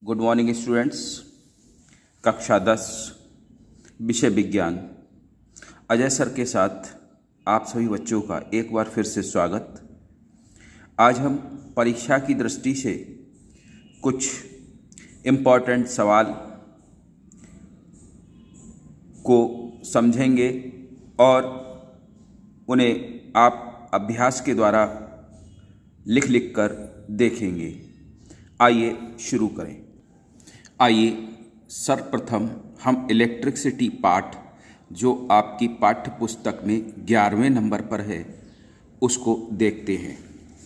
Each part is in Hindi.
Good morning students. कक्षा 10 विषय विज्ञान अजय सर के साथ आप सभी बच्चों का एक बार फिर से स्वागत। आज हम परीक्षा की दृष्टि से कुछ इम्पॉर्टेंट सवाल को समझेंगे और उन्हें आप अभ्यास के द्वारा लिख कर देखेंगे। आइए शुरू करें। आइए सर्वप्रथम हम इलेक्ट्रिसिटी पार्ट जो आपकी पाठ्य पुस्तक में 11वें नंबर पर है उसको देखते हैं।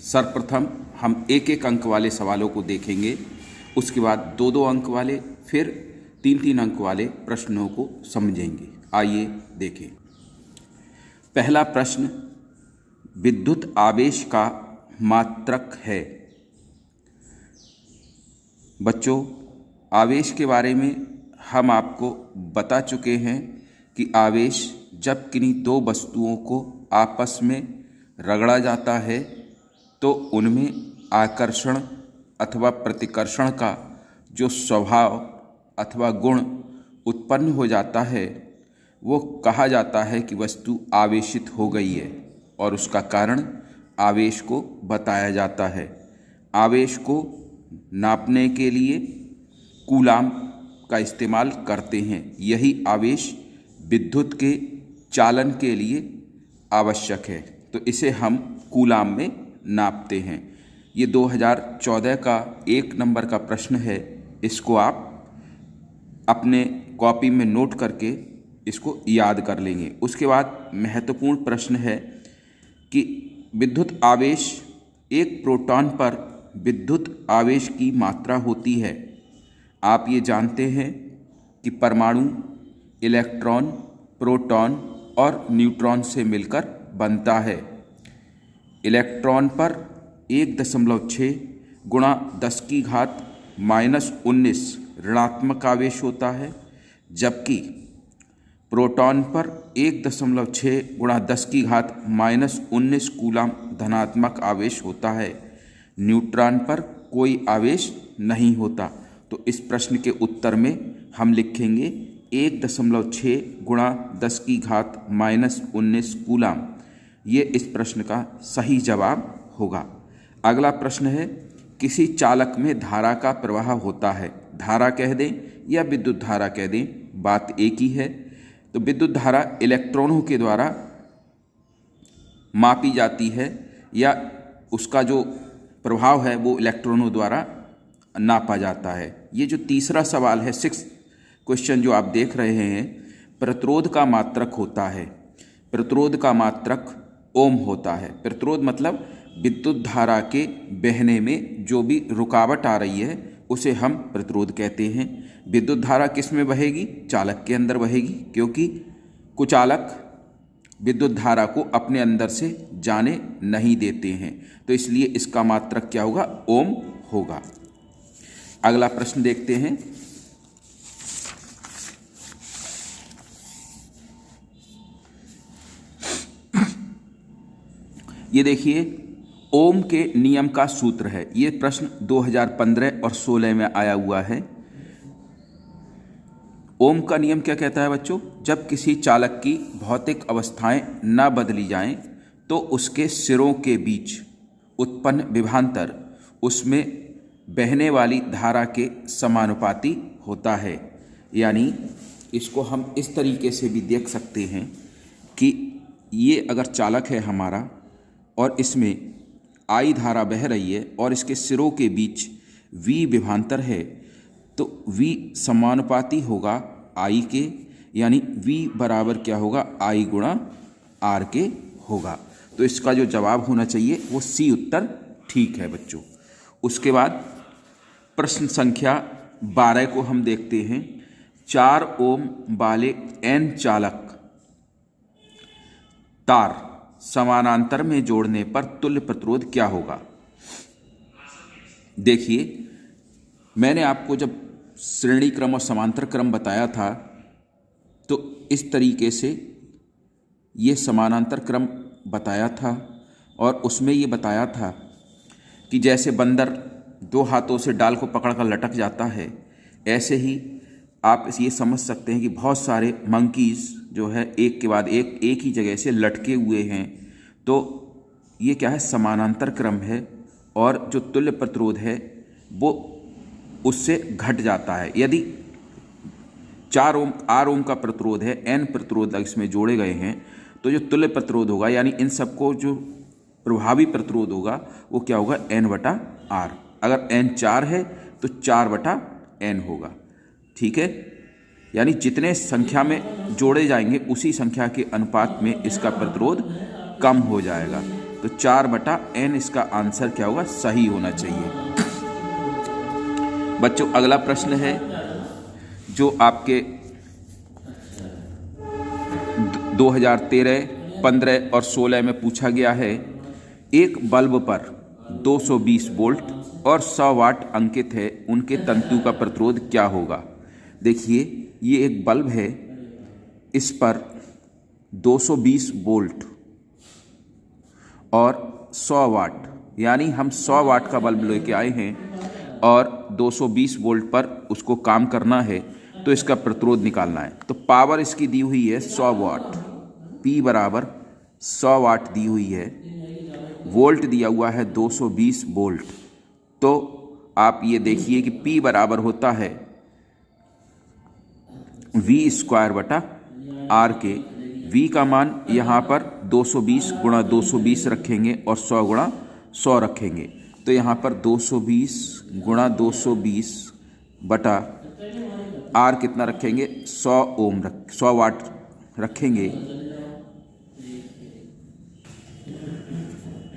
सर्वप्रथम हम एक एक अंक वाले सवालों को देखेंगे, उसके बाद 2-2 अंक वाले, फिर 3-3 अंक वाले प्रश्नों को समझेंगे। आइए देखें। पहला प्रश्न विद्युत आवेश का मात्रक है। बच्चों, आवेश के बारे में हम आपको बता चुके हैं कि आवेश जब किन्हीं दो वस्तुओं को आपस में रगड़ा जाता है तो उनमें आकर्षण अथवा प्रतिकर्षण का जो स्वभाव अथवा गुण उत्पन्न हो जाता है वो कहा जाता है कि वस्तु आवेशित हो गई है और उसका कारण आवेश को बताया जाता है। आवेश को नापने के लिए कूलाम का इस्तेमाल करते हैं। यही आवेश विद्युत के चालन के लिए आवश्यक है, तो इसे हम कूलाम में नापते हैं। ये 2014 का 1 नंबर का प्रश्न है। इसको आप अपने कॉपी में नोट करके इसको याद कर लेंगे। उसके बाद महत्वपूर्ण प्रश्न है कि विद्युत आवेश एक प्रोटॉन पर विद्युत आवेश की मात्रा होती है। आप ये जानते हैं कि परमाणु इलेक्ट्रॉन, प्रोटॉन और न्यूट्रॉन से मिलकर बनता है। इलेक्ट्रॉन पर 1.6 गुणा 10⁻⁻19 ऋणात्मक आवेश होता है, जबकि प्रोटॉन पर 1.6 गुणा 10⁻⁻19 कूलाम धनात्मक आवेश होता है। न्यूट्रॉन पर कोई आवेश नहीं होता। तो इस प्रश्न के उत्तर में हम लिखेंगे 1.6 गुणा 10⁻⁻19 कूलाम। ये इस प्रश्न का सही जवाब होगा। अगला प्रश्न है किसी चालक में धारा का प्रवाह होता है। धारा कह दें या विद्युत धारा कह दें, बात एक ही है। तो विद्युत धारा इलेक्ट्रॉनों के द्वारा मापी जाती है या उसका जो प्रभाव है वो इलेक्ट्रॉनों द्वारा नापा जाता है। ये जो तीसरा सवाल है, 6 क्वेश्चन जो आप देख रहे हैं, प्रतिरोध का मात्रक होता है। प्रतिरोध का मात्रक ओम होता है। प्रतिरोध मतलब विद्युत धारा के बहने में जो भी रुकावट आ रही है उसे हम प्रतिरोध कहते हैं। विद्युत धारा किस में बहेगी? चालक के अंदर बहेगी, क्योंकि कुचालक विद्युत धारा को अपने अंदर से जाने नहीं देते हैं। तो इसलिए इसका मात्रक क्या होगा? ओम होगा। अगला प्रश्न देखते हैं। ये देखिए, ओम के नियम का सूत्र है। ये प्रश्न 2015 और 16 में आया हुआ है। ओम का नियम क्या कहता है बच्चों? जब किसी चालक की भौतिक अवस्थाएं न बदली जाएं तो उसके सिरों के बीच उत्पन्न विभवांतर उसमें बहने वाली धारा के समानुपाती होता है। यानी इसको हम इस तरीके से भी देख सकते हैं कि ये अगर चालक है हमारा और इसमें आई धारा बह रही है और इसके सिरों के बीच V विभवांतर है, तो V समानुपाती होगा I के, यानी V बराबर क्या होगा? I गुणा R के होगा। तो इसका जो जवाब होना चाहिए वो C उत्तर ठीक है बच्चों। उसके बाद प्रश्न संख्या 12 को हम देखते हैं। 4 ओम वाले N चालक तार समानांतर में जोड़ने पर तुल्य प्रतिरोध क्या होगा? देखिए, मैंने आपको जब श्रेणी क्रम और समांतर क्रम बताया था तो इस तरीके से ये समानांतर क्रम बताया था और उसमें ये बताया था कि जैसे बंदर दो हाथों से डाल को पकड़कर लटक जाता है, ऐसे ही आप ये समझ सकते हैं कि बहुत सारे मंकीज़ जो है एक के बाद एक ही जगह से लटके हुए हैं। तो ये क्या है, समानांतर क्रम है और जो तुल्य प्रतिरोध है वो उससे घट जाता है। यदि 4 ओम R ओम का प्रतिरोध है, N प्रतिरोध इसमें जोड़े गए हैं, तो जो तुल्य प्रतिरोध होगा यानी इन सबको जो प्रभावी प्रतिरोध होगा वो क्या होगा, N/R। अगर N 4 है तो 4/N होगा। ठीक है, यानी जितने संख्या में जोड़े जाएंगे उसी संख्या के अनुपात में इसका प्रतिरोध कम हो जाएगा। तो 4/N इसका आंसर क्या होगा, सही होना चाहिए। बच्चों अगला प्रश्न है जो आपके 2013, 15 और 16 में पूछा गया है। एक बल्ब पर 220 वोल्ट और 100 वाट अंकित है, उनके तंतु का प्रतिरोध क्या होगा। देखिए ये एक बल्ब है, इस पर 220 वोल्ट और 100 वाट, यानी हम 100 वाट का बल्ब लेके आए हैं और 220 वोल्ट पर उसको काम करना है, तो इसका प्रतिरोध निकालना है। तो पावर इसकी दी हुई है 100 वाट, P बराबर 100 वाट दी हुई है, वोल्ट दिया हुआ है 220 वोल्ट। तो आप ये देखिए कि P बराबर होता है V² R के। V का मान यहाँ पर 220 गुणा 220 रखेंगे और 100 गुणा 100 रखेंगे। तो यहाँ पर 220 गुणा 220 बटा R कितना रखेंगे, 100 वाट रखेंगे।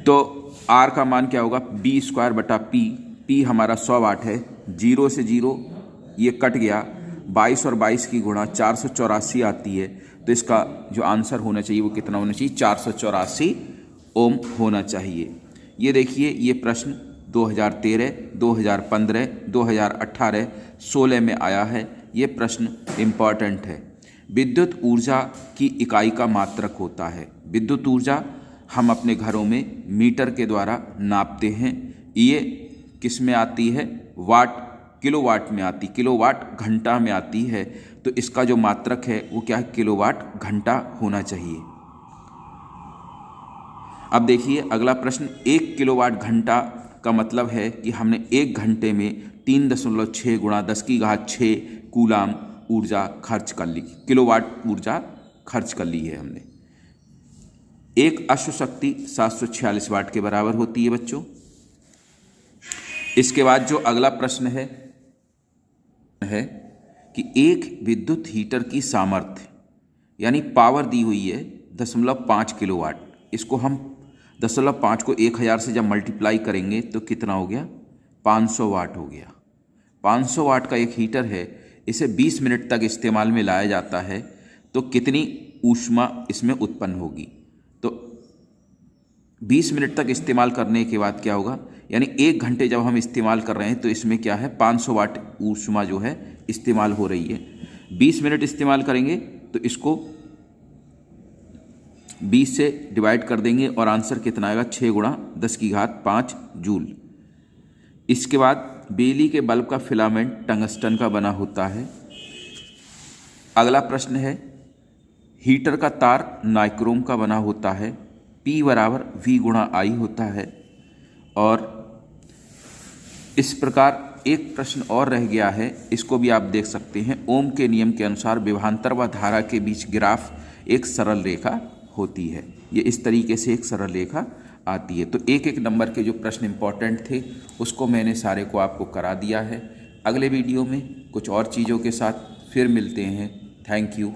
तो R का मान क्या होगा, B²/P। P हमारा 100 वाट है, 0 से 0 ये कट गया, 22 और 22 की गुणा 484 आती है। तो इसका जो आंसर होना चाहिए वो कितना होना चाहिए, 484 ओम होना चाहिए। ये देखिए ये प्रश्न 2013, 2015, 2018, 16 में आया है। ये प्रश्न इम्पॉर्टेंट है। विद्युत ऊर्जा की इकाई का मात्रक होता है। विद्युत ऊर्जा हम अपने घरों में मीटर के द्वारा नापते हैं। ये किस में आती है, वाट, किलोवाट में आती, किलोवाट घंटा में आती है। तो इसका जो मात्रक है वो क्या है, किलोवाट घंटा होना चाहिए। अब देखिए अगला प्रश्न, 1 किलोवाट घंटा का मतलब है कि हमने 1 घंटे में 3.6 गुणा 10⁶ कूलाम ऊर्जा खर्च कर ली, किलोवाट ऊर्जा खर्च कर ली है हमने। एक अश्व शक्ति 746 वाट के बराबर होती है बच्चों। इसके बाद जो अगला प्रश्न है कि एक विद्युत हीटर की सामर्थ्य यानी पावर दी हुई है 0.5 किलोवाट। इसको हम 0.5 को 1000 से जब मल्टीप्लाई करेंगे तो कितना हो गया, 500 वाट हो गया। 500 वाट का एक हीटर है, इसे 20 मिनट तक इस्तेमाल में लाया जाता है, तो कितनी ऊष्मा इसमें उत्पन्न होगी। तो 20 मिनट तक इस्तेमाल करने के बाद क्या होगा, यानी 1 घंटे जब हम इस्तेमाल कर रहे हैं तो इसमें क्या है, 500 वाट ऊष्मा जो है इस्तेमाल हो रही है। 20 मिनट इस्तेमाल करेंगे तो इसको 20 से डिवाइड कर देंगे और आंसर कितना आएगा, 6 गुणा 10⁵ जूल। इसके बाद बिजली के बल्ब का फिलामेंट टंगस्टन का बना होता है। अगला प्रश्न है, हीटर का तार नाइक्रोम का बना होता है। P बराबर V गुणा I होता है। और इस प्रकार एक प्रश्न और रह गया है, इसको भी आप देख सकते हैं। ओम के नियम के अनुसार विभवांतर व धारा के बीच ग्राफ एक सरल रेखा होती है। ये इस तरीके से एक सरल रेखा आती है। तो एक एक नंबर के जो प्रश्न इंपॉर्टेंट थे उसको मैंने सारे को आपको करा दिया है। अगले वीडियो में कुछ और चीज़ों के साथ फिर मिलते हैं। Thank you.